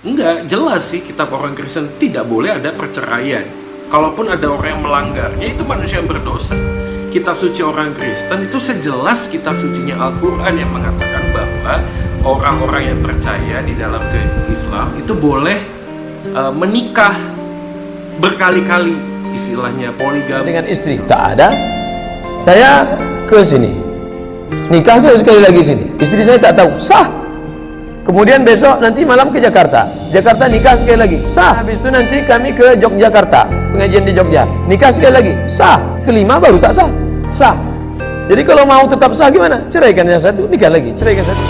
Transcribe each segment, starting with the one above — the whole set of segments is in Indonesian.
Enggak, jelas sih kitab orang Kristen tidak boleh ada perceraian. Kalaupun ada orang yang melanggarnya, itu manusia yang berdosa. Kitab suci orang Kristen itu sejelas kitab sucinya Al-Quran yang mengatakan bahwa orang-orang yang percaya di dalam Islam itu boleh menikah berkali-kali, istilahnya poligami. Dengan istri tak ada, saya ke sini nikah saya sekali lagi sini, istri saya tak tahu, sah. Kemudian besok nanti malam ke Jakarta nikah sekali lagi, sah. Habis itu nanti kami ke Yogyakarta, pengajian di Jogja, nikah sekali lagi, sah. Kelima baru tak sah, sah. Jadi kalau mau tetap sah gimana? Ceraikan yang satu, nikah lagi, ceraikan satu.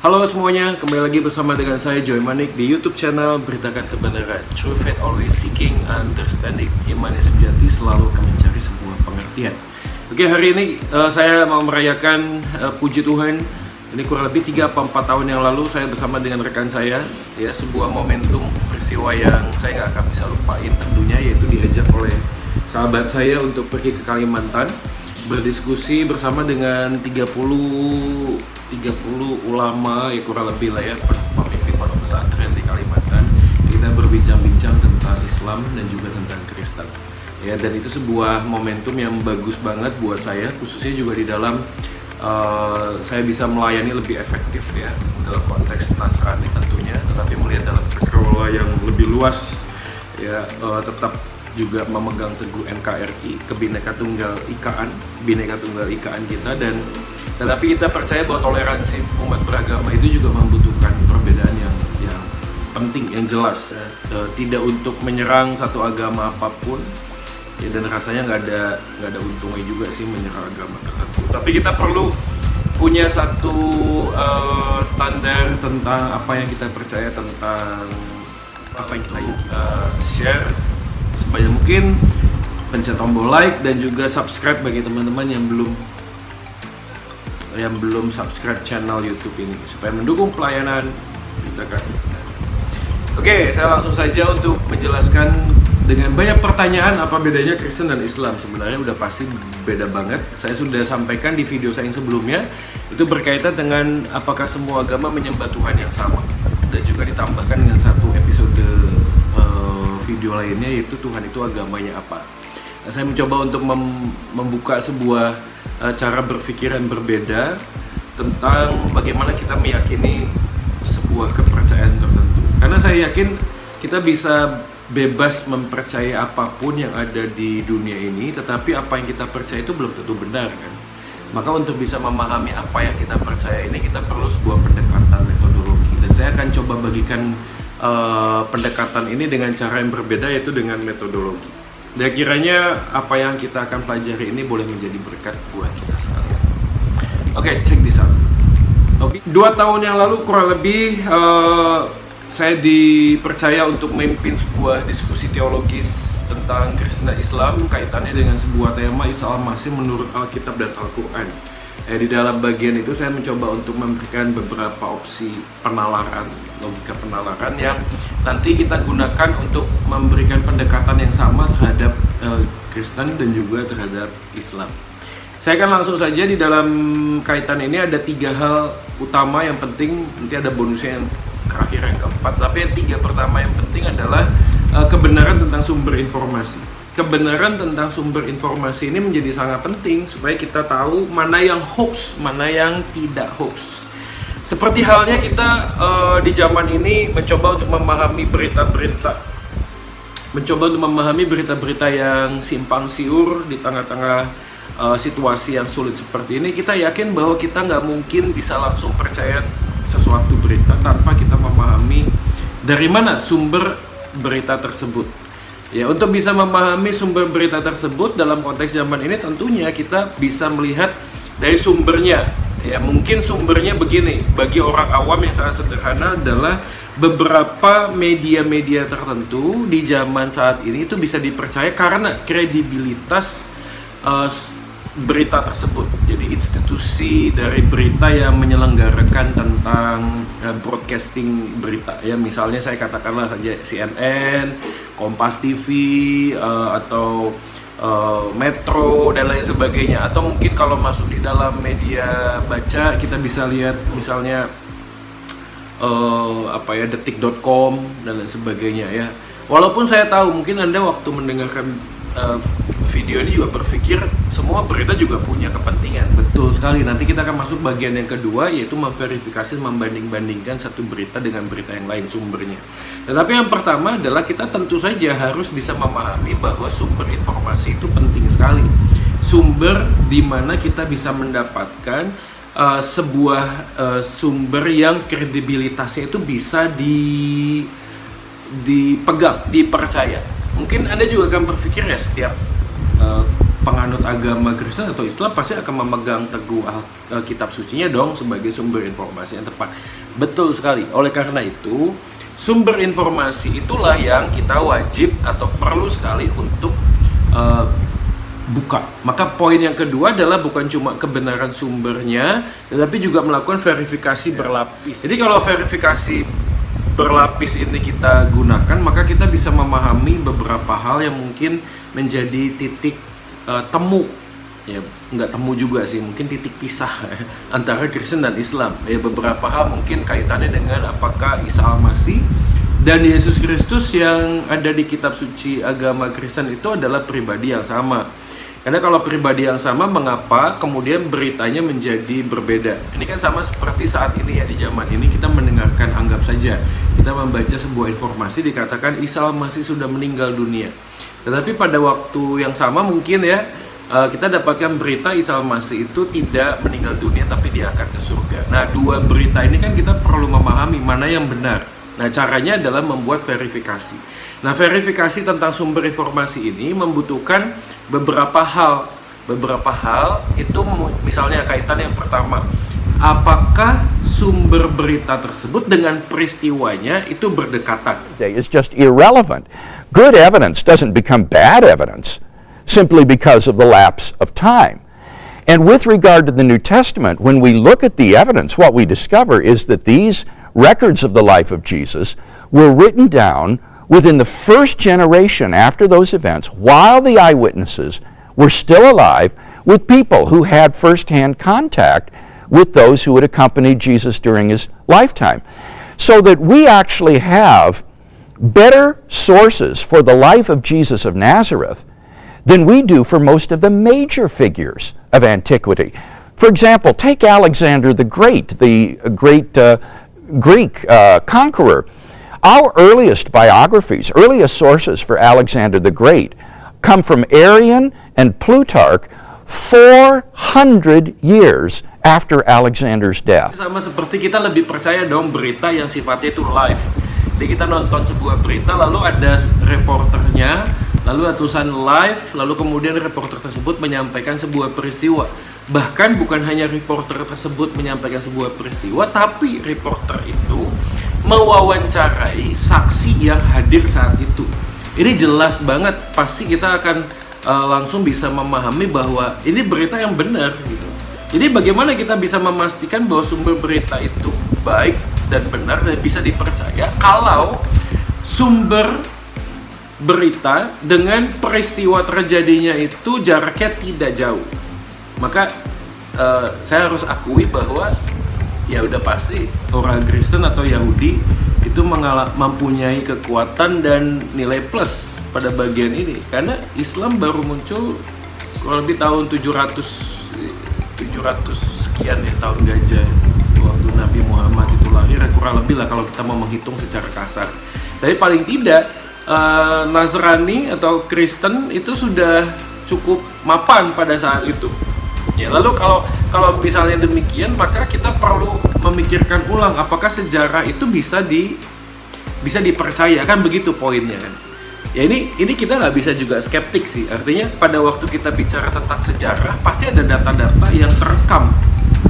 Halo semuanya, kembali lagi bersama dengan saya Joy Manik di YouTube channel Beritakan Kebenaran. True faith always seeking understanding. Iman yang sejati selalu akan mencari sebuah pengertian. Oke, hari ini saya mau merayakan puji Tuhan. Ini kurang lebih 3-4 tahun yang lalu saya bersama dengan rekan saya, ya, sebuah momentum peristiwa yang saya nggak akan bisa lupain tentunya, yaitu diajak oleh sahabat saya untuk pergi ke Kalimantan, berdiskusi bersama dengan 30 ulama, ya kurang lebih lah ya, pemimpin pondok pesantren di Kalimantan. Kita berbincang-bincang tentang Islam dan juga tentang Kristen, ya, dan itu sebuah momentum yang bagus banget buat saya, khususnya juga di dalam saya bisa melayani lebih efektif, ya, dalam konteks Nasrani tentunya, tetapi melihat dalam cakrawala yang lebih luas, ya, tetap juga memegang teguh NKRI, Bhinneka Tunggal Ikaan kita, dan tetapi kita percaya bahwa toleransi umat beragama itu juga membutuhkan perbedaan yang penting, yang jelas, tidak untuk menyerang satu agama apapun, ya, dan rasanya nggak ada untungnya juga sih menyerang agama tertentu. Tapi kita perlu punya satu standar tentang apa yang kita percaya, tentang apa yang kita share. Sebanyak mungkin pencet tombol like dan juga subscribe bagi teman-teman yang belum subscribe channel YouTube ini supaya mendukung pelayanan kita kan. Oke, saya langsung saja untuk menjelaskan dengan banyak pertanyaan apa bedanya Kristen dan Islam. Sebenarnya udah pasti beda banget. Saya sudah sampaikan di video saya yang sebelumnya, itu berkaitan dengan apakah semua agama menyembah Tuhan yang sama, dan juga ditambahkan dengan satu episode video lainnya, yaitu Tuhan itu agamanya apa. Nah, saya mencoba untuk membuka sebuah cara berpikir yang berbeda tentang bagaimana kita meyakini sebuah kepercayaan tertentu. Karena saya yakin kita bisa bebas mempercayai apapun yang ada di dunia ini, tetapi apa yang kita percaya itu belum tentu benar, kan? Maka untuk bisa memahami apa yang kita percaya ini, kita perlu sebuah pendekatan metodologi. Dan saya akan coba bagikan pendekatan ini dengan cara yang berbeda, yaitu dengan metodologi. Dan kiranya apa yang kita akan pelajari ini boleh menjadi berkat buat kita sekalian. Oke, check this out. 2 tahun yang lalu kurang lebih saya dipercaya untuk memimpin sebuah diskusi teologis tentang Kristen dan Islam, kaitannya dengan sebuah tema Isa Al-Masih menurut Alkitab dan Al-Quran. Di dalam bagian itu saya mencoba untuk memberikan beberapa opsi penalaran, logika penalaran yang nanti kita gunakan untuk memberikan pendekatan yang sama terhadap Kristen dan juga terhadap Islam. Saya akan langsung saja di dalam kaitan ini ada 3 hal utama yang penting, nanti ada bonusnya yang terakhir yang keempat, tapi yang 3 pertama yang penting adalah kebenaran tentang sumber informasi. Kebenaran tentang sumber informasi ini menjadi sangat penting supaya kita tahu mana yang hoax, mana yang tidak hoax. Seperti halnya kita di zaman ini mencoba untuk memahami berita-berita yang simpang siur di tengah-tengah situasi yang sulit seperti ini. Kita yakin bahwa kita nggak mungkin bisa langsung percaya sesuatu berita tanpa kita memahami dari mana sumber berita tersebut. Ya, untuk bisa memahami sumber berita tersebut dalam konteks zaman ini, tentunya kita bisa melihat dari sumbernya. Ya, mungkin sumbernya begini, bagi orang awam yang sangat sederhana adalah beberapa media-media tertentu di zaman saat ini itu bisa dipercaya karena kredibilitas berita tersebut. Jadi institusi dari berita yang menyelenggarakan tentang broadcasting berita, ya, misalnya saya katakanlah saja CNN, Kompas TV atau Metro dan lain sebagainya, atau mungkin kalau masuk di dalam media baca kita bisa lihat misalnya detik.com dan lain sebagainya ya. Walaupun saya tahu mungkin Anda waktu mendengarkan video ini juga berpikir semua berita juga punya kepentingan. Betul sekali. Nanti kita akan masuk bagian yang kedua, yaitu memverifikasi, membanding-bandingkan satu berita dengan berita yang lain sumbernya. Tetapi yang pertama adalah kita tentu saja harus bisa memahami bahwa sumber informasi itu penting sekali. Sumber di mana kita bisa mendapatkan sebuah sumber yang kredibilitasnya itu bisa dipegang, dipercaya. Mungkin Anda juga akan berpikir ya, setiap penganut agama Kristen atau Islam pasti akan memegang teguh kitab sucinya dong sebagai sumber informasi yang tepat. Betul sekali. Oleh karena itu, sumber informasi itulah yang kita wajib atau perlu sekali untuk buka. Maka poin yang kedua adalah bukan cuma kebenaran sumbernya, tetapi juga melakukan verifikasi berlapis. Jadi kalau verifikasi berlapis ini kita gunakan, maka kita bisa memahami beberapa hal yang mungkin menjadi titik temu, ya nggak temu juga sih, mungkin titik pisah antara Kristen dan Islam. Ya beberapa hal mungkin kaitannya dengan apakah Isa Al-Masih dan Yesus Kristus yang ada di kitab suci agama Kristen itu adalah pribadi yang sama. Karena kalau pribadi yang sama, mengapa kemudian beritanya menjadi berbeda? Ini kan sama seperti saat ini ya, di zaman ini kita mendengarkan, anggap saja kita membaca sebuah informasi dikatakan Isa Al-Masih sudah meninggal dunia. Tetapi pada waktu yang sama mungkin ya, kita dapatkan berita Isa Al-Masih itu tidak meninggal dunia tapi dia akan ke surga. Nah, dua berita ini kan kita perlu memahami mana yang benar. Nah, caranya adalah membuat verifikasi. Nah, verifikasi tentang sumber informasi ini membutuhkan beberapa hal. Beberapa hal itu misalnya kaitan yang pertama, apakah sumber berita tersebut dengan peristiwanya itu berdekatan? Is just irrelevant. Good evidence doesn't become bad evidence simply because of the lapse of time. And with regard to the New Testament, when we look at the evidence, what we discover is that these records of the life of Jesus were written down within the first generation after those events, while the eyewitnesses were still alive, with people who had first-hand contact with those who had accompanied Jesus during his lifetime. So that we actually have better sources for the life of Jesus of Nazareth than we do for most of the major figures of antiquity. For example, take Alexander the Great, the great Greek conqueror. Our earliest biographies, earliest sources for Alexander the Great, come from Arrian and Plutarch 400 years after Alexander's death. Sama seperti kita lebih percaya dong berita yang sifatnya itu live. Jadi kita nonton sebuah berita, lalu ada reporternya, lalu ada tulisan live, lalu kemudian reporter tersebut menyampaikan sebuah peristiwa. Bahkan bukan hanya reporter tersebut menyampaikan sebuah peristiwa, tapi reporter itu mewawancarai saksi yang hadir saat itu. Ini jelas banget, pasti kita akan langsung bisa memahami bahwa ini berita yang benar gitu. Jadi bagaimana kita bisa memastikan bahwa sumber berita itu baik dan benar dan bisa dipercaya kalau sumber berita dengan peristiwa terjadinya itu jaraknya tidak jauh. Maka saya harus akui bahwa ya udah pasti orang Kristen atau Yahudi itu mempunyai kekuatan dan nilai plus pada bagian ini, karena Islam baru muncul kurang lebih tahun 700 sekian ya, tahun gajah, waktu Nabi Muhammad itu lahir, kurang lebih lah kalau kita mau menghitung secara kasar. Tapi paling tidak Nasrani atau Kristen itu sudah cukup mapan pada saat itu. Ya, lalu kalau misalnya demikian, maka kita perlu memikirkan ulang apakah sejarah itu bisa dipercaya, kan begitu poinnya kan. Ya ini kita nggak bisa juga skeptik sih. Artinya pada waktu kita bicara tentang sejarah pasti ada data-data yang terekam.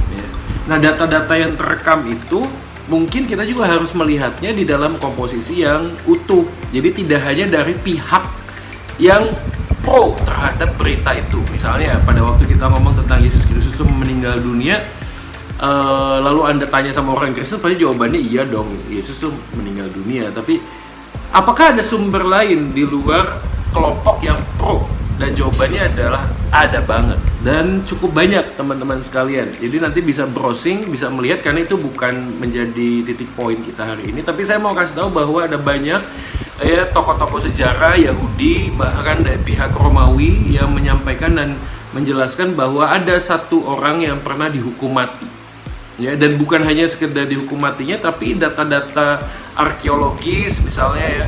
Ya. Nah, data-data yang terekam itu mungkin kita juga harus melihatnya di dalam komposisi yang utuh. Jadi tidak hanya dari pihak yang pro terhadap berita itu. Misalnya pada waktu kita ngomong tentang Yesus Kristus itu meninggal dunia, lalu Anda tanya sama orang Kristen, pasti jawabannya iya dong, Yesus tuh meninggal dunia. Tapi apakah ada sumber lain di luar kelompok yang pro? Dan jawabannya adalah ada banget dan cukup banyak teman-teman sekalian. Jadi nanti bisa browsing, bisa melihat, karena itu bukan menjadi titik poin kita hari ini. Tapi saya mau kasih tahu bahwa ada banyak tokoh-tokoh sejarah Yahudi, bahkan dari pihak Romawi yang menyampaikan dan menjelaskan bahwa ada satu orang yang pernah dihukum mati. Ya, dan bukan hanya sekedar dihukum matinya, tapi data-data arkeologis misalnya ya,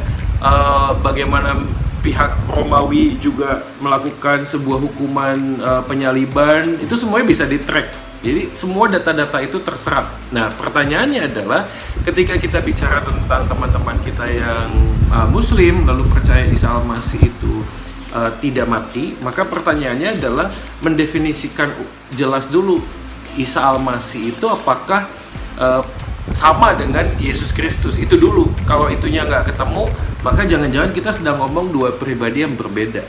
bagaimana pihak Romawi juga melakukan sebuah hukuman penyaliban, itu semuanya bisa di-track. Jadi semua data-data itu terserap. Nah, pertanyaannya adalah ketika kita bicara tentang teman-teman kita yang Muslim lalu percaya Isa Al-Masih itu tidak mati, maka pertanyaannya adalah mendefinisikan jelas dulu Isa Al-Masih itu apakah sama dengan Yesus Kristus. Itu dulu. Kalau itunya nggak ketemu, maka jangan-jangan kita sedang ngomong dua pribadi yang berbeda.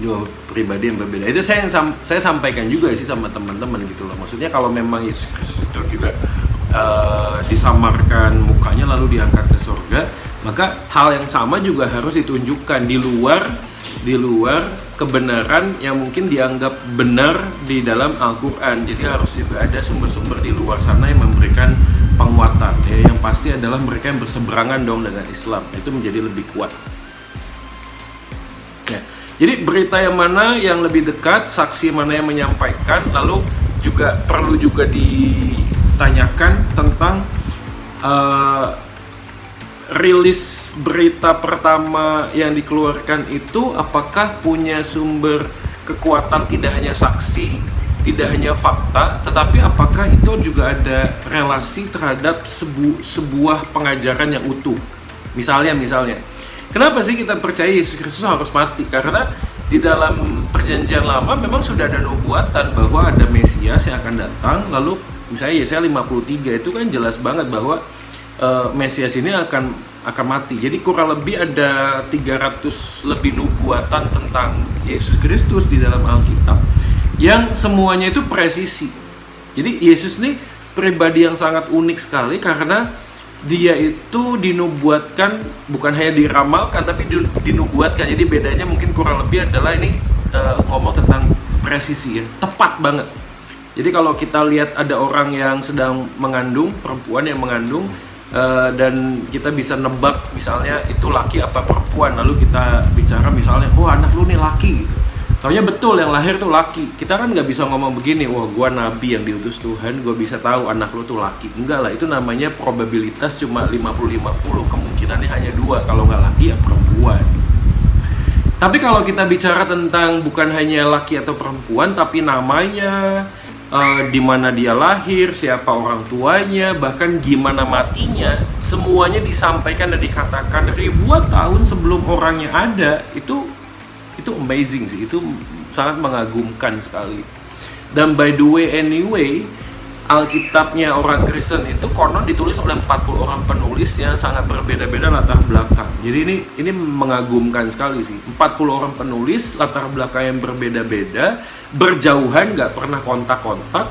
Itu saya sampaikan juga sih sama teman-teman gitu loh. Maksudnya kalau memang Yesus Kristus itu juga disamarkan mukanya lalu diangkat ke surga, maka hal yang sama juga harus ditunjukkan di luar kebenaran yang mungkin dianggap benar di dalam Al-Quran. Jadi harus juga ada sumber-sumber di luar sana yang memberikan penguatan, ya, yang pasti adalah mereka yang berseberangan dong dengan Islam, itu menjadi lebih kuat. Ya. Jadi berita yang mana yang lebih dekat, saksi mana yang menyampaikan, lalu juga perlu juga ditanyakan tentang rilis berita pertama yang dikeluarkan itu apakah punya sumber kekuatan, tidak hanya saksi, tidak hanya fakta, tetapi apakah itu juga ada relasi terhadap sebuah pengajaran yang utuh. Misalnya, kenapa sih kita percaya Yesus Kristus harus mati? Karena di dalam perjanjian lama memang sudah ada nubuatan bahwa ada Mesias yang akan datang. Lalu misalnya Yesaya 53 itu kan jelas banget bahwa Mesias ini akan mati. Jadi kurang lebih ada 300 lebih nubuatan tentang Yesus Kristus di dalam Alkitab, yang semuanya itu presisi. Jadi Yesus ini pribadi yang sangat unik sekali karena dia itu dinubuatkan, bukan hanya diramalkan tapi dinubuatkan. Jadi bedanya mungkin kurang lebih adalah ini ngomong tentang presisi ya, tepat banget. Jadi kalau kita lihat ada orang yang sedang mengandung, perempuan yang mengandung, dan kita bisa nebak misalnya itu laki apa perempuan, lalu kita bicara misalnya, oh anak lu nih laki gitu. Taunya betul yang lahir tuh laki. Kita kan nggak bisa ngomong begini, wah gua nabi yang diutus Tuhan, gua bisa tahu anak lu tuh laki. Enggak lah, itu namanya probabilitas cuma 50-50, kemungkinannya hanya 2, kalau nggak laki ya perempuan. Tapi kalau kita bicara tentang bukan hanya laki atau perempuan, tapi namanya, di mana dia lahir, siapa orang tuanya, bahkan gimana matinya, semuanya disampaikan dan dikatakan ribuan tahun sebelum orangnya ada. Itu amazing sih, itu sangat mengagumkan sekali. Dan by the way anyway, Alkitabnya orang Kristen itu konon ditulis oleh 40 orang penulis yang sangat berbeda-beda latar belakang. Jadi ini mengagumkan sekali sih. 40 orang penulis, latar belakang yang berbeda-beda, berjauhan, nggak pernah kontak-kontak,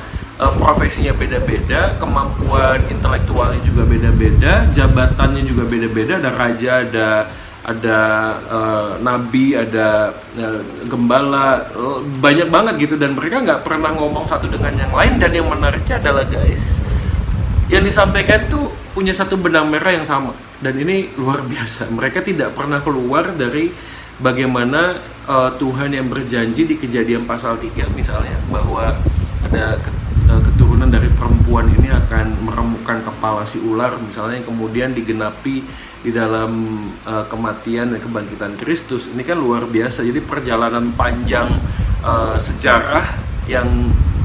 profesinya beda-beda, kemampuan intelektualnya juga beda-beda, jabatannya juga beda-beda, ada raja, ada nabi, ada gembala, banyak banget gitu, dan mereka nggak pernah ngomong satu dengan yang lain. Dan yang menariknya adalah guys, yang disampaikan tuh punya satu benang merah yang sama, dan ini luar biasa. Mereka tidak pernah keluar dari bagaimana Tuhan yang berjanji di Kejadian pasal 3 misalnya, bahwa ada keturunan dari perempuan ini akan meremukkan kepala si ular misalnya, yang kemudian digenapi di dalam kematian dan kebangkitan Kristus. Ini kan luar biasa. Jadi perjalanan panjang sejarah yang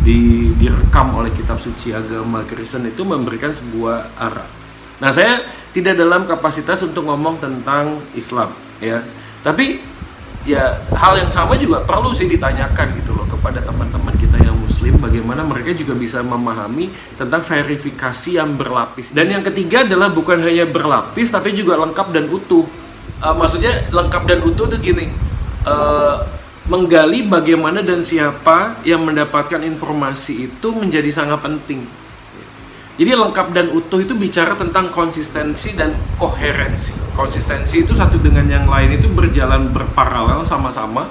direkam oleh kitab suci agama Kristen itu memberikan sebuah arah. Nah, saya tidak dalam kapasitas untuk ngomong tentang Islam ya, tapi ya hal yang sama juga perlu sih ditanyakan gitu loh kepada teman-teman kita yang Muslim, bagaimana mereka juga bisa memahami tentang verifikasi yang berlapis. Dan yang ketiga adalah bukan hanya berlapis tapi juga lengkap dan utuh. Maksudnya lengkap dan utuh itu gini, menggali bagaimana dan siapa yang mendapatkan informasi itu menjadi sangat penting. Jadi lengkap dan utuh itu bicara tentang konsistensi dan koherensi. Konsistensi itu satu dengan yang lain itu berjalan berparalel sama-sama.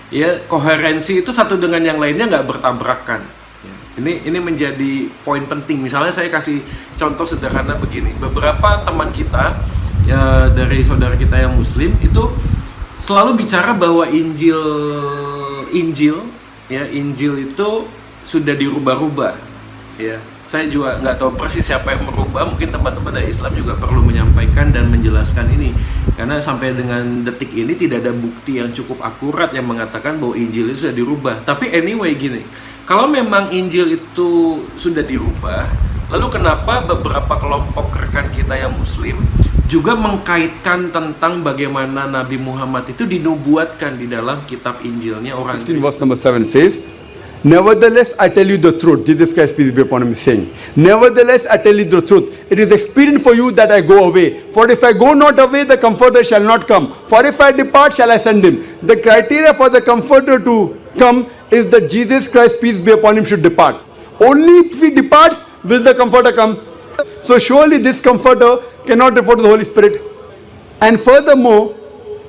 Ya, koherensi itu satu dengan yang lainnya nggak bertabrakan. Ya, ini menjadi poin penting. Misalnya saya kasih contoh sederhana begini. Beberapa teman kita ya, dari saudara kita yang Muslim itu selalu bicara bahwa Injil itu sudah dirubah-rubah. Ya, saya juga nggak tahu persis siapa yang merubah. Mungkin teman-teman dari Islam juga perlu menyampaikan dan menjelaskan ini, karena sampai dengan detik ini tidak ada bukti yang cukup akurat yang mengatakan bahwa Injil itu sudah dirubah. Tapi anyway gini, kalau memang Injil itu sudah dirubah, lalu kenapa beberapa kelompok rekan kita yang Muslim juga mengkaitkan tentang bagaimana Nabi Muhammad itu dinubuatkan di dalam kitab Injilnya orang 16 verse number 7 says, nevertheless I tell you the truth. Jesus Christ, peace be upon him, is saying, nevertheless I tell you the truth. It is expedient for you that I go away. For if I go not away, the Comforter shall not come. For if I depart, shall I send him. The criteria for the Comforter to come is that Jesus Christ, peace be upon him, should depart. Only if he departs will the Comforter come. So surely this Comforter cannot refer to the Holy Spirit. And furthermore,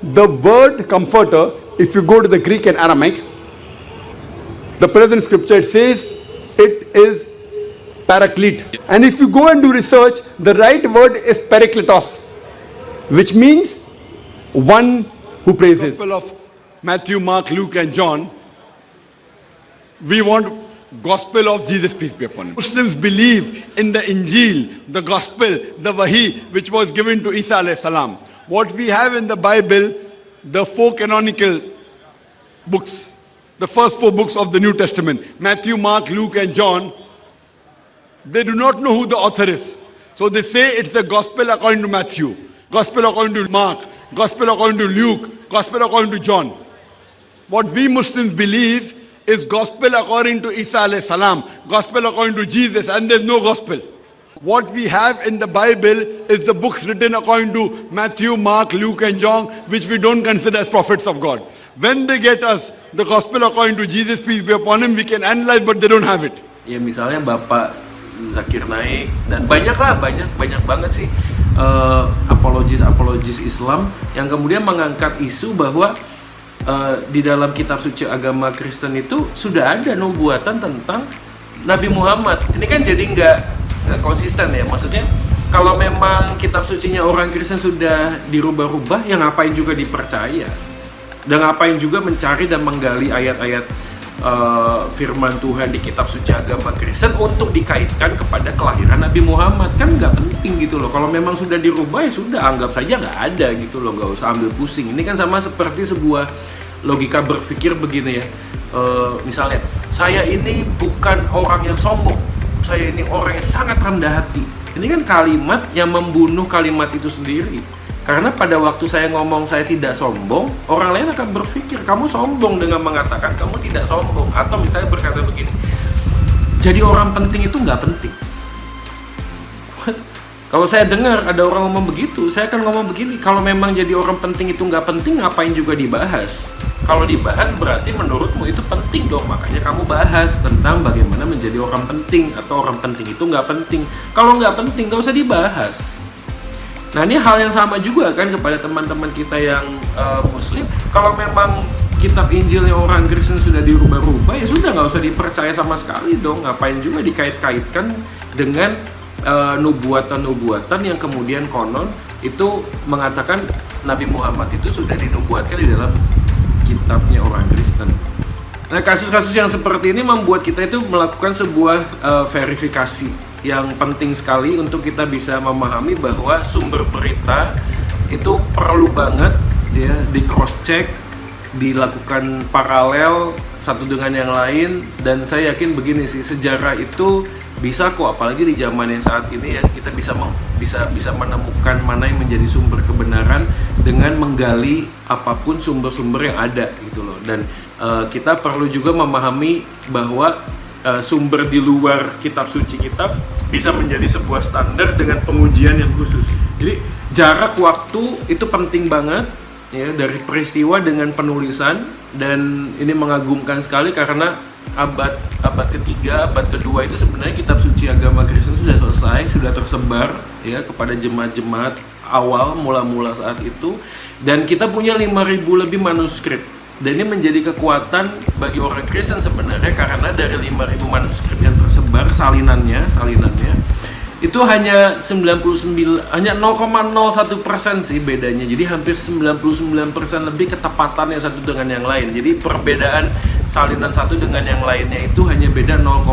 the word Comforter, if you go to the Greek and Aramaic, the present scripture, it says it is paraclete. And if you go and do research, the right word is parakletos, which means one who praises. Gospel of Matthew, Mark, Luke and John, we want Gospel of Jesus, peace be upon him. Muslims believe in the Injil, the Gospel, the Wahi, which was given to Isa alayhi salam. What we have in the Bible, the 4 canonical books, the first 4 books of the New Testament, Matthew, Mark, Luke and John, they do not know who the author is. So they say it's the Gospel according to Matthew, Gospel according to Mark, Gospel according to Luke, Gospel according to John. What we Muslims believe is Gospel according to Isa alayhi salam, Gospel according to Jesus, and there's no Gospel. What we have in the Bible is the books written according to Matthew, Mark, Luke and John, which we don't consider as prophets of God. When they get us the Gospel according to Jesus, peace be upon him, we can analyze, but they don't have it. Ya misalnya Bapak Zakir Naik dan banyak banget sih apologis Islam yang kemudian mengangkat isu bahwa di dalam kitab suci agama Kristen itu sudah ada nubuatan tentang Nabi Muhammad. Ini kan jadi nggak konsisten ya, maksudnya kalau memang kitab sucinya orang Kristen sudah dirubah-rubah, ya ngapain juga dipercaya, dan ngapain juga mencari dan menggali ayat-ayat firman Tuhan di kitab suci agama Kristen untuk dikaitkan kepada kelahiran Nabi Muhammad. Kan nggak penting gitu loh. Kalau memang sudah dirubah ya sudah, anggap saja nggak ada gitu loh, nggak usah ambil pusing. Ini kan sama seperti sebuah logika berpikir begini ya, misalnya saya ini bukan orang yang sombong, saya ini orang yang sangat rendah hati. Ini kan kalimat yang membunuh kalimat itu sendiri. Karena pada waktu saya ngomong saya tidak sombong, orang lain akan berpikir kamu sombong dengan mengatakan kamu tidak sombong. Atau misalnya berkata begini, jadi orang penting itu nggak penting. Kalau saya dengar ada orang ngomong begitu, saya akan ngomong begini, kalau memang jadi orang penting itu nggak penting, ngapain juga dibahas? Kalau dibahas berarti menurutmu itu penting dong, makanya kamu bahas tentang bagaimana menjadi orang penting, atau orang penting itu nggak penting. Kalau nggak penting, nggak usah dibahas. Nah ini hal yang sama juga kan kepada teman-teman kita yang Muslim. Kalau memang kitab Injilnya orang Kristen sudah dirubah-rubah, ya sudah nggak usah dipercaya sama sekali dong. Ngapain juga dikait-kaitkan dengan nubuatan-nubuatan yang kemudian konon itu mengatakan Nabi Muhammad itu sudah dinubuatkan di dalam kitabnya orang Kristen. Nah kasus-kasus yang seperti ini membuat kita itu melakukan sebuah verifikasi yang penting sekali untuk kita bisa memahami bahwa sumber berita itu perlu banget ya di cross check, dilakukan paralel satu dengan yang lain. Dan saya yakin begini sih, sejarah itu bisa kok, apalagi di zaman yang saat ini ya, kita bisa menemukan mana yang menjadi sumber kebenaran dengan menggali apapun sumber-sumber yang ada gitu loh. Dan kita perlu juga memahami bahwa sumber di luar kitab suci kita bisa menjadi sebuah standar dengan pengujian yang khusus. Jadi jarak waktu itu penting banget ya, dari peristiwa dengan penulisan. Dan ini mengagumkan sekali karena abad ketiga, abad kedua itu sebenarnya kitab suci agama Kristen sudah selesai, sudah tersebar ya kepada jemaat-jemaat awal mula-mula saat itu, dan kita punya 5.000 lebih manuskrip. Dan ini menjadi kekuatan bagi orang Kristen sebenarnya, karena dari 5.000 manuskrip yang tersebar salinannya itu hanya 0,01% sih bedanya. Jadi hampir 99% lebih ketepatan yang satu dengan yang lain. Jadi perbedaan salinan satu dengan yang lainnya itu hanya beda 0,0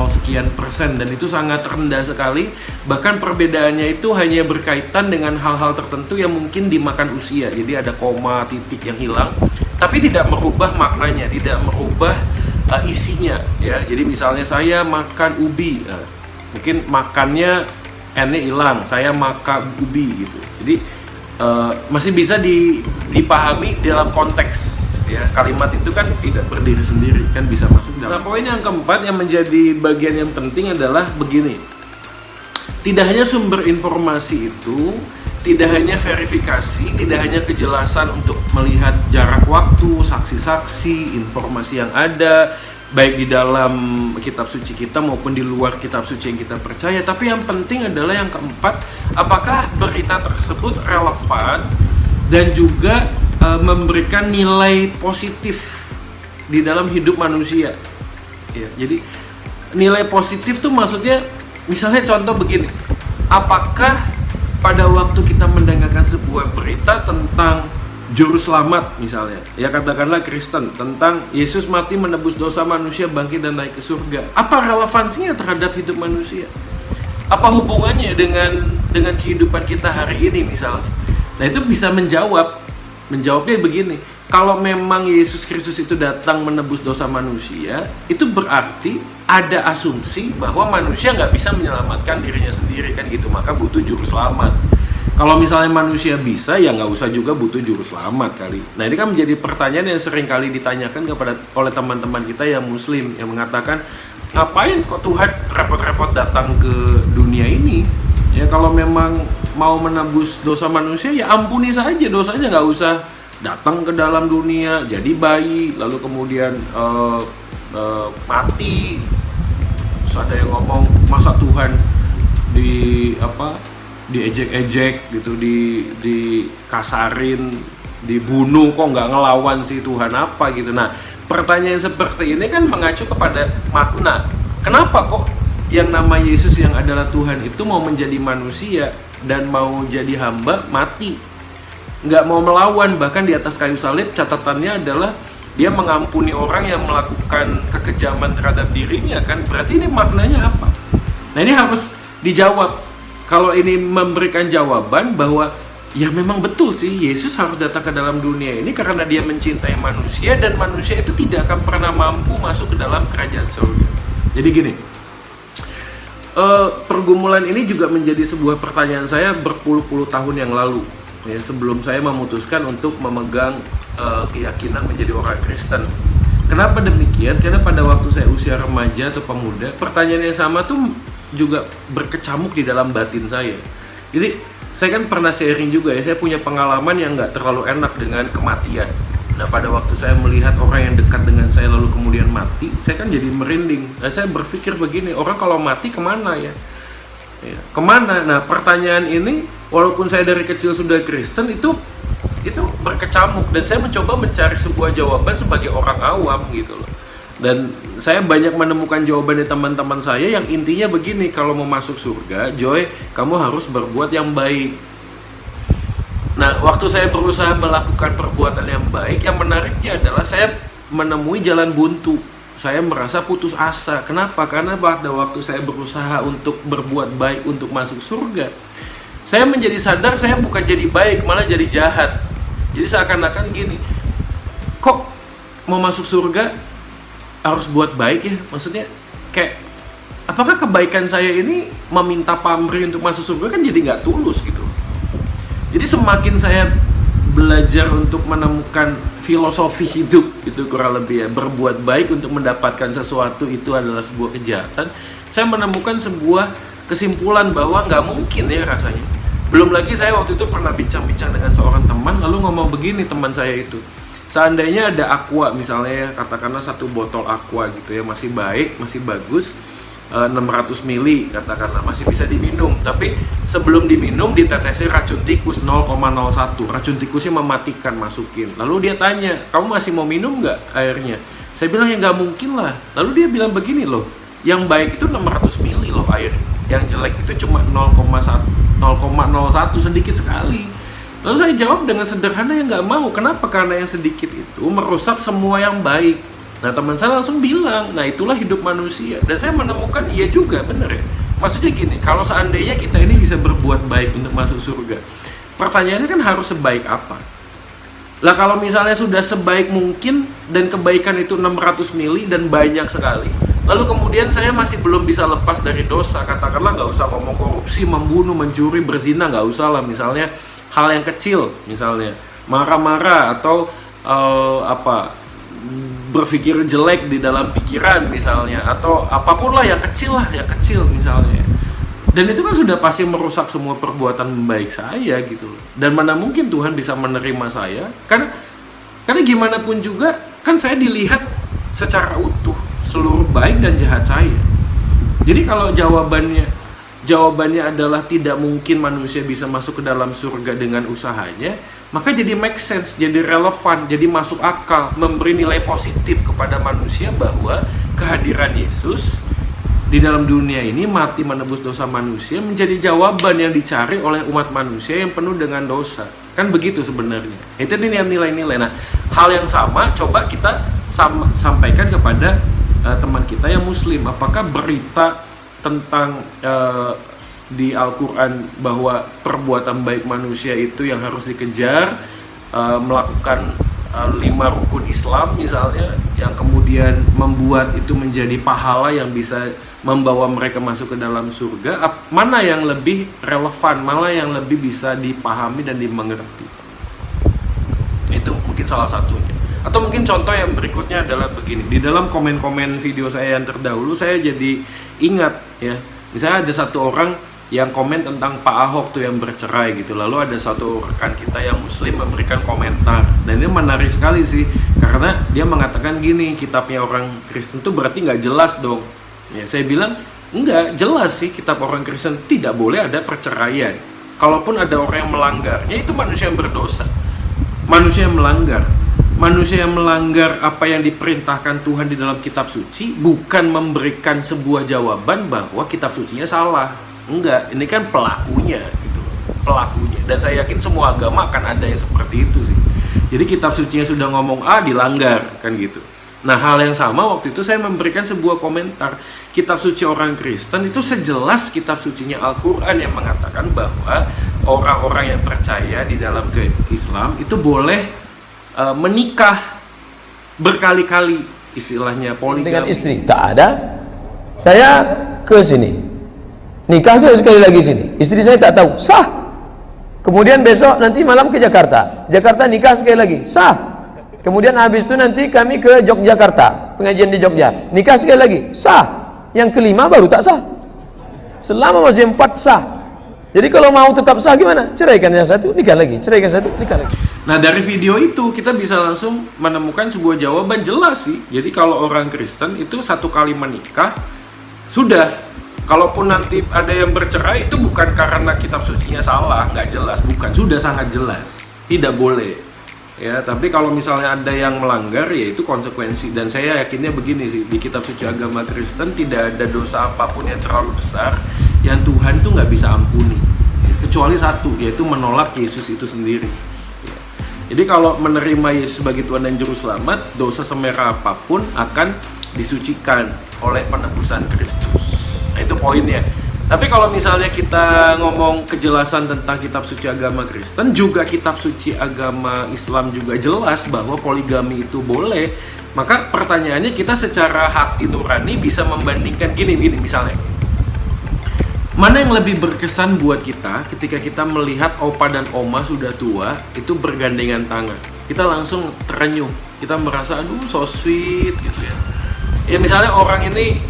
sekian persen, dan itu sangat rendah sekali. Bahkan perbedaannya itu hanya berkaitan dengan hal-hal tertentu yang mungkin dimakan usia. Jadi ada koma, titik yang hilang, tapi tidak merubah maknanya, tidak merubah isinya ya. Jadi misalnya saya makan ubi, mungkin makannya N-nya hilang, saya makan ubi gitu. Jadi masih bisa dipahami dalam konteks ya. Kalimat itu kan tidak berdiri sendiri, kan bisa masuk dalam. Nah, poin yang keempat yang menjadi bagian yang penting adalah begini. Tidak hanya sumber informasi itu, tidak hanya verifikasi, tidak hanya kejelasan untuk melihat jarak waktu, saksi-saksi, informasi yang ada, baik di dalam kitab suci kita maupun di luar kitab suci yang kita percaya. Tapi yang penting adalah yang keempat, apakah berita tersebut relevan dan juga memberikan nilai positif di dalam hidup manusia ya. Jadi nilai positif tuh maksudnya, misalnya contoh begini, apakah pada waktu kita mendengarkan sebuah berita tentang juru selamat misalnya, ya katakanlah Kristen, tentang Yesus mati menebus dosa manusia, bangkit dan naik ke surga, apa relevansinya terhadap hidup manusia? Apa hubungannya dengan kehidupan kita hari ini misalnya? Nah, itu bisa menjawabnya begini. Kalau memang Yesus Kristus itu datang menebus dosa manusia, itu berarti ada asumsi bahwa manusia nggak bisa menyelamatkan dirinya sendiri kan gitu, maka butuh juru selamat. Kalau misalnya manusia bisa, ya nggak usah juga butuh juru selamat kali. Nah, ini kan menjadi pertanyaan yang sering kali ditanyakan oleh teman-teman kita yang Muslim, yang mengatakan, ngapain kok Tuhan repot-repot datang ke dunia ini? Ya kalau memang mau menebus dosa manusia, ya ampuni saja dosanya, nggak usah datang ke dalam dunia jadi bayi lalu kemudian mati. Terus ada yang ngomong, masa Tuhan diejek-ejek gitu, dikasarin, dibunuh, kok nggak ngelawan sih Tuhan apa gitu. Nah, pertanyaan seperti ini kan mengacu kepada makna. Kenapa kok yang nama Yesus yang adalah Tuhan itu mau menjadi manusia dan mau jadi hamba mati? Nggak mau melawan, bahkan di atas kayu salib catatannya adalah dia mengampuni orang yang melakukan kekejaman terhadap dirinya kan. Berarti ini maknanya apa? Nah, ini harus dijawab. Kalau ini memberikan jawaban bahwa ya memang betul sih Yesus harus datang ke dalam dunia ini karena dia mencintai manusia, dan manusia itu tidak akan pernah mampu masuk ke dalam kerajaan surga. Jadi gini, pergumulan ini juga menjadi sebuah pertanyaan saya berpuluh-puluh tahun yang lalu ya, sebelum saya memutuskan untuk memegang keyakinan menjadi orang Kristen. Kenapa demikian? Karena pada waktu saya usia remaja atau pemuda, pertanyaan yang sama tuh juga berkecamuk di dalam batin saya. Jadi saya kan pernah sharing juga ya, saya punya pengalaman yang nggak terlalu enak dengan kematian. Nah, pada waktu saya melihat orang yang dekat dengan saya lalu kemudian mati, saya kan jadi merinding. Nah, saya berpikir begini, orang kalau mati kemana ya? Kemana? Nah, pertanyaan ini walaupun saya dari kecil sudah Kristen, itu berkecamuk, dan saya mencoba mencari sebuah jawaban sebagai orang awam gitu loh. Dan saya banyak menemukan jawaban dari teman-teman saya yang intinya begini, kalau mau masuk surga, Joy, kamu harus berbuat yang baik. Nah, waktu saya berusaha melakukan perbuatan yang baik, yang menariknya adalah saya menemui jalan buntu. Saya merasa putus asa. Kenapa? Karena pada waktu saya berusaha untuk berbuat baik untuk masuk surga, saya menjadi sadar saya bukan jadi baik, malah jadi jahat. Jadi seakan-akan gini, kok mau masuk surga harus buat baik ya? Maksudnya kayak, apakah kebaikan saya ini meminta pamrih untuk masuk surga? Kan jadi nggak tulus gitu. Jadi semakin saya belajar untuk menemukan filosofi hidup, itu kurang lebih ya, berbuat baik untuk mendapatkan sesuatu itu adalah sebuah kejahatan, saya menemukan sebuah kesimpulan bahwa nggak mungkin ya rasanya. Belum lagi saya waktu itu pernah bincang-bincang dengan seorang teman, lalu ngomong begini teman saya itu, seandainya ada aqua misalnya ya, katakanlah satu botol aqua gitu ya, masih baik, masih bagus, 600 mili katakanlah, masih bisa diminum, tapi sebelum diminum ditetesi racun tikus 0,01, racun tikusnya mematikan, masukin. Lalu dia tanya, kamu masih mau minum nggak airnya? Saya bilang ya nggak mungkin lah. Lalu dia bilang begini loh, yang baik itu 600 mili loh air, yang jelek itu cuma 0,01, sedikit sekali. Lalu saya jawab dengan sederhana, ya nggak mau. Kenapa? Karena yang sedikit itu merusak semua yang baik. Nah, teman saya langsung bilang, nah itulah hidup manusia. Dan saya menemukan iya juga, bener ya. Maksudnya gini, kalau seandainya kita ini bisa berbuat baik untuk masuk surga, pertanyaannya kan harus sebaik apa? Lah kalau misalnya sudah sebaik mungkin dan kebaikan itu 600 mili dan banyak sekali, lalu kemudian saya masih belum bisa lepas dari dosa, katakanlah nggak usah ngomong korupsi, membunuh, mencuri, berzina, nggak usah lah, misalnya hal yang kecil, misalnya marah-marah atau berpikir jelek di dalam pikiran misalnya, atau apapun lah yang kecil misalnya, dan itu kan sudah pasti merusak semua perbuatan baik saya gitu loh. Dan mana mungkin Tuhan bisa menerima saya, karena gimana pun juga kan saya dilihat secara utuh, seluruh baik dan jahat saya. Jadi kalau jawabannya adalah tidak mungkin manusia bisa masuk ke dalam surga dengan usahanya, maka jadi make sense, jadi relevan, jadi masuk akal, memberi nilai positif kepada manusia bahwa kehadiran Yesus di dalam dunia ini mati menebus dosa manusia menjadi jawaban yang dicari oleh umat manusia yang penuh dengan dosa. Kan begitu sebenarnya. Itu nilai-nilai. Nah, hal yang sama coba kita sampaikan kepada teman kita yang muslim. Apakah berita tentang di Al-Quran bahwa perbuatan baik manusia itu yang harus dikejar, melakukan 5 rukun Islam misalnya, yang kemudian membuat itu menjadi pahala yang bisa membawa mereka masuk ke dalam surga, mana yang lebih relevan, mana yang lebih bisa dipahami dan dimengerti? Itu mungkin salah satunya. Atau mungkin contoh yang berikutnya adalah begini, di dalam komen-komen video saya yang terdahulu saya jadi ingat ya, misalnya ada satu orang yang komen tentang Pak Ahok tuh yang bercerai gitu, lalu ada satu rekan kita yang muslim memberikan komentar, dan ini menarik sekali sih, karena dia mengatakan gini, kitabnya orang Kristen tuh berarti nggak jelas dong ya. Saya bilang enggak, jelas sih, kitab orang Kristen tidak boleh ada perceraian. Kalaupun ada orang yang melanggarnya, itu manusia yang berdosa, manusia yang melanggar apa yang diperintahkan Tuhan di dalam kitab suci, bukan memberikan sebuah jawaban bahwa kitab sucinya salah. Enggak, ini kan pelakunya gitu, pelakunya. Dan saya yakin semua agama akan ada yang seperti itu sih. Jadi kitab sucinya sudah ngomong A, dilanggar kan gitu. Nah, hal yang sama waktu itu saya memberikan sebuah komentar, kitab suci orang Kristen itu sejelas kitab sucinya Al-Quran yang mengatakan bahwa orang-orang yang percaya di dalam ke Islam itu boleh menikah berkali-kali, istilahnya poligami. Dengan istri tak ada, saya ke sini, nikah saya sekali lagi sini, istri saya tak tahu, sah. Kemudian besok nanti malam ke Jakarta nikah sekali lagi, sah. Kemudian habis itu nanti kami ke Yogyakarta, pengajian di Jogja, nikah sekali lagi, sah. Yang kelima baru tak sah. Selama masih 4 sah. Jadi kalau mau tetap sah gimana? Ceraikan yang satu, nikah lagi, ceraikan satu, nikah lagi. Nah, dari video itu kita bisa langsung menemukan sebuah jawaban jelas sih. Jadi kalau orang Kristen itu 1 kali menikah sudah. Kalaupun nanti ada yang bercerai, itu bukan karena kitab sucinya salah, nggak jelas, bukan, sudah sangat jelas, tidak boleh ya. Tapi kalau misalnya ada yang melanggar, ya itu konsekuensi. Dan saya yakinnya begini sih, di kitab suci agama Kristen tidak ada dosa apapun yang terlalu besar yang Tuhan tuh nggak bisa ampuni, kecuali satu, yaitu menolak Yesus itu sendiri ya. Jadi kalau menerima Yesus sebagai Tuhan dan Juru Selamat, dosa semerah apapun akan disucikan oleh penebusan Kristus. Nah, itu poinnya. Tapi kalau misalnya kita ngomong kejelasan tentang kitab suci agama Kristen, juga kitab suci agama Islam juga jelas bahwa poligami itu boleh. Maka pertanyaannya, kita secara hati nurani bisa membandingkan gini misalnya, mana yang lebih berkesan buat kita ketika kita melihat opa dan oma sudah tua itu bergandengan tangan, kita langsung terenyuh, kita merasa aduh so sweet gitu ya. Ya misalnya orang ini,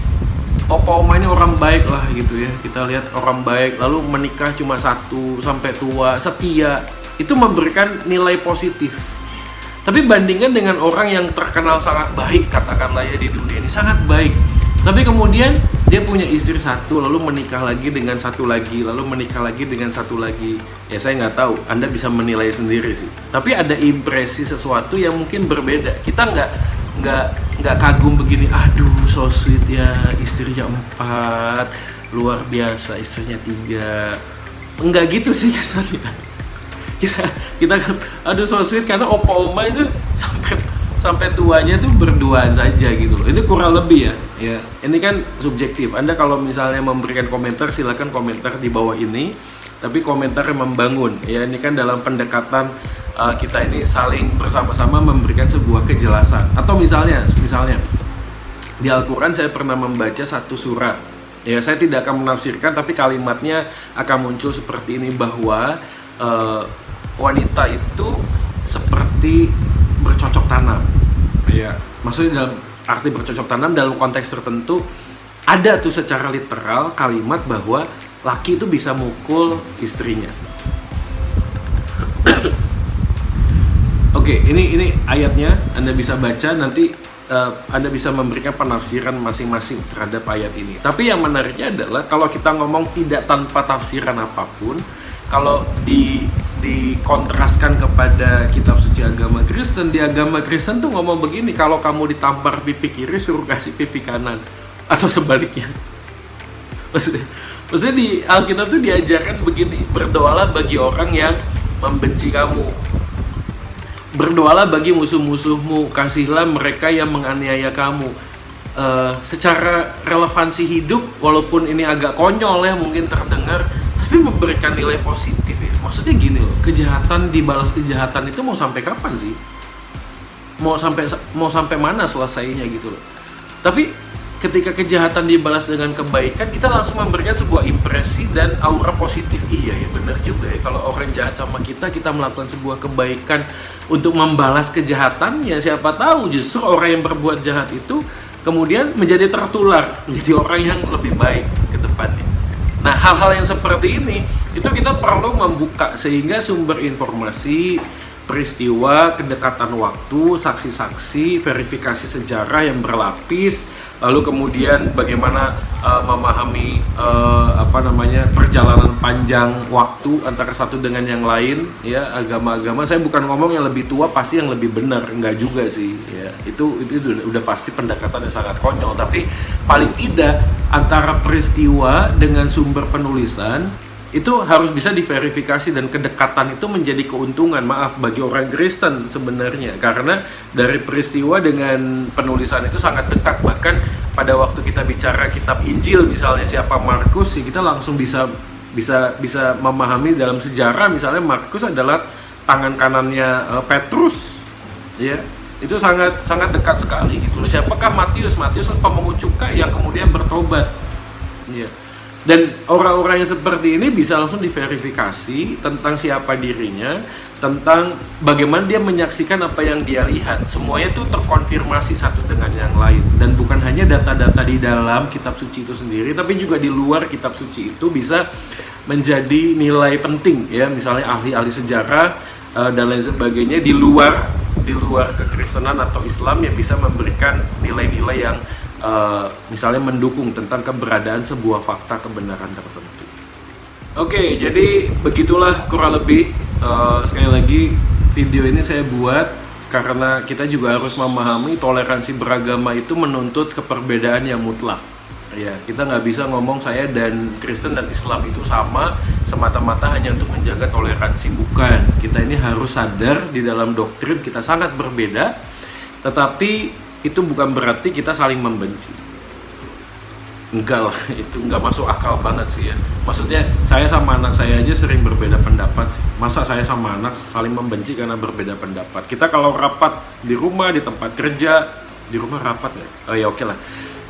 opa oma ini orang baik lah gitu ya, kita lihat orang baik, lalu menikah cuma 1 sampai tua, setia, itu memberikan nilai positif. Tapi bandingkan dengan orang yang terkenal sangat baik, katakanlah ya di dunia ini sangat baik, tapi kemudian dia punya istri satu, lalu menikah lagi dengan satu lagi, lalu menikah lagi dengan satu lagi. Ya saya nggak tahu, Anda bisa menilai sendiri sih. Tapi ada impresi sesuatu yang mungkin berbeda. Kita nggak kagum begini, aduh so sweet ya, istrinya 4, luar biasa istrinya 3. Enggak gitu sih kesannya. Kita aduh so sweet karena opa-oma itu sampai tuanya tuh berduaan saja gitu loh. Itu kurang lebih ya. Ini kan subjektif. Anda kalau misalnya memberikan komentar, silakan komentar di bawah ini. Tapi komentar yang membangun. Ya, ini kan dalam pendekatan kita ini saling bersama-sama memberikan sebuah kejelasan. Atau misalnya di Al-Quran saya pernah membaca satu surat. Ya, saya tidak akan menafsirkan, tapi kalimatnya akan muncul seperti ini, bahwa wanita itu seperti bercocok tanam. Ya, maksudnya dalam arti bercocok tanam dalam konteks tertentu ada tuh secara literal kalimat bahwa laki itu bisa mukul istrinya. Oke, ini ayatnya Anda bisa baca, nanti Anda bisa memberikan penafsiran masing-masing terhadap ayat ini. Tapi yang menariknya adalah kalau kita ngomong tidak tanpa tafsiran apapun, kalau dikontraskan kepada kitab suci agama Kristen, di agama Kristen tuh ngomong begini, kalau kamu ditampar pipi kiri suruh kasih pipi kanan, atau sebaliknya. Maksudnya di Alkitab tuh diajarkan begini, berdoalah bagi orang yang membenci kamu, berdoalah bagi musuh-musuhmu, kasihlah mereka yang menganiaya kamu. Secara relevansi hidup, walaupun ini agak konyol ya mungkin terdengar, tapi memberikan nilai positif ya. Maksudnya gini loh, kejahatan dibalas kejahatan itu mau sampai kapan sih? Mau sampai mana selesainya gitu loh. Tapi ketika kejahatan dibalas dengan kebaikan, kita langsung memberikan sebuah impresi dan aura positif. Iya ya, benar juga ya, kalau orang jahat sama kita melakukan sebuah kebaikan untuk membalas kejahatannya, siapa tahu justru orang yang berbuat jahat itu kemudian menjadi tertular, menjadi orang yang lebih baik ke depannya. Nah, hal-hal yang seperti ini itu kita perlu membuka sehingga sumber informasi, peristiwa, kedekatan waktu, saksi-saksi, verifikasi sejarah yang berlapis, lalu kemudian bagaimana memahami perjalanan panjang waktu antara satu dengan yang lain, ya, agama-agama. Saya bukan ngomong yang lebih tua pasti yang lebih benar, enggak juga sih, ya. Itu udah pasti pendekatan yang sangat konyol, tapi paling tidak antara peristiwa dengan sumber penulisan itu harus bisa diverifikasi, dan kedekatan itu menjadi keuntungan, bagi orang Kristen sebenarnya, karena dari peristiwa dengan penulisan itu sangat dekat. Bahkan pada waktu kita bicara kitab Injil misalnya, siapa Markus, kita langsung bisa memahami dalam sejarah, misalnya Markus adalah tangan kanannya Petrus, ya. Itu sangat dekat sekali gitu loh. Siapakah Matius? Matius pemungut cukai yang kemudian bertobat, ya. Dan orang-orang yang seperti ini bisa langsung diverifikasi tentang siapa dirinya, tentang bagaimana dia menyaksikan apa yang dia lihat. Semuanya itu terkonfirmasi satu dengan yang lain. Dan bukan hanya data-data di dalam kitab suci itu sendiri, tapi juga di luar kitab suci itu bisa menjadi nilai penting, ya. Misalnya ahli-ahli sejarah dan lain sebagainya di luar kekristenan atau Islam yang bisa memberikan nilai-nilai yang misalnya mendukung tentang keberadaan sebuah fakta kebenaran tertentu. Oke, jadi begitulah kurang lebih. Sekali lagi, video ini saya buat karena kita juga harus memahami toleransi beragama itu menuntut keperbedaan yang mutlak. Ya, kita nggak bisa ngomong saya dan Kristen dan Islam itu sama semata-mata hanya untuk menjaga toleransi. Bukan, kita ini harus sadar di dalam doktrin kita sangat berbeda, tetapi itu bukan berarti kita saling membenci. Enggak lah, itu enggak masuk akal banget sih ya. Maksudnya saya sama anak saya aja sering berbeda pendapat sih. Masa saya sama anak saling membenci karena berbeda pendapat? Kita kalau rapat di rumah, di tempat kerja, di rumah rapat ya? Oh ya oke lah.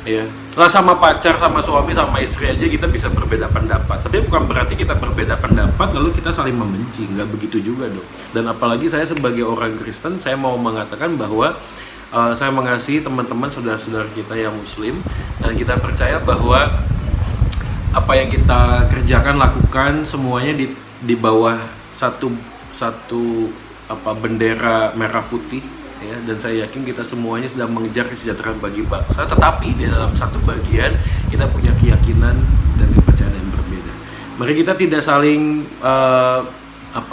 Ya. Lah sama pacar, sama suami, sama istri aja kita bisa berbeda pendapat. Tapi bukan berarti kita berbeda pendapat lalu kita saling membenci. Enggak begitu juga dong. Dan apalagi saya sebagai orang Kristen, saya mau mengatakan bahwa saya mengasihi teman-teman saudara-saudara kita yang muslim, dan kita percaya bahwa apa yang kita kerjakan, lakukan semuanya di bawah satu bendera merah putih, ya, dan saya yakin kita semuanya sedang mengejar kesejahteraan bagi bangsa, tetapi di dalam satu bagian kita punya keyakinan dan kepercayaan yang berbeda. Mari kita tidak saling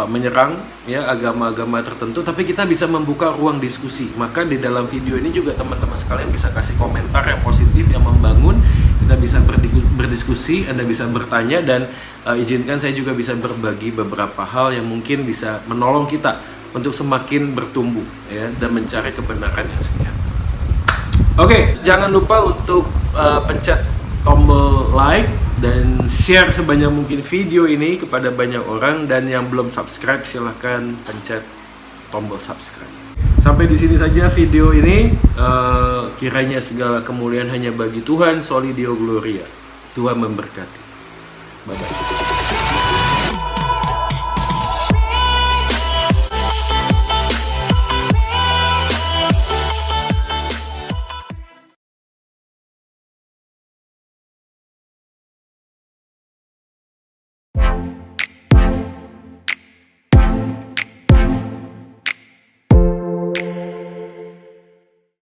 menyerang ya agama-agama tertentu, tapi kita bisa membuka ruang diskusi. Maka di dalam video ini juga teman-teman sekalian bisa kasih komentar yang positif, yang membangun. Kita bisa berdiskusi, Anda bisa bertanya, dan izinkan saya juga bisa berbagi beberapa hal yang mungkin bisa menolong kita untuk semakin bertumbuh ya dan mencari kebenaran yang sejati. Oke, jangan lupa untuk pencet tombol like dan share sebanyak mungkin video ini kepada banyak orang, dan yang belum subscribe silahkan pencet tombol subscribe. Sampai di sini saja video ini. Kiranya segala kemuliaan hanya bagi Tuhan. Soli Deo Gloria. Tuhan memberkati. Bye bye.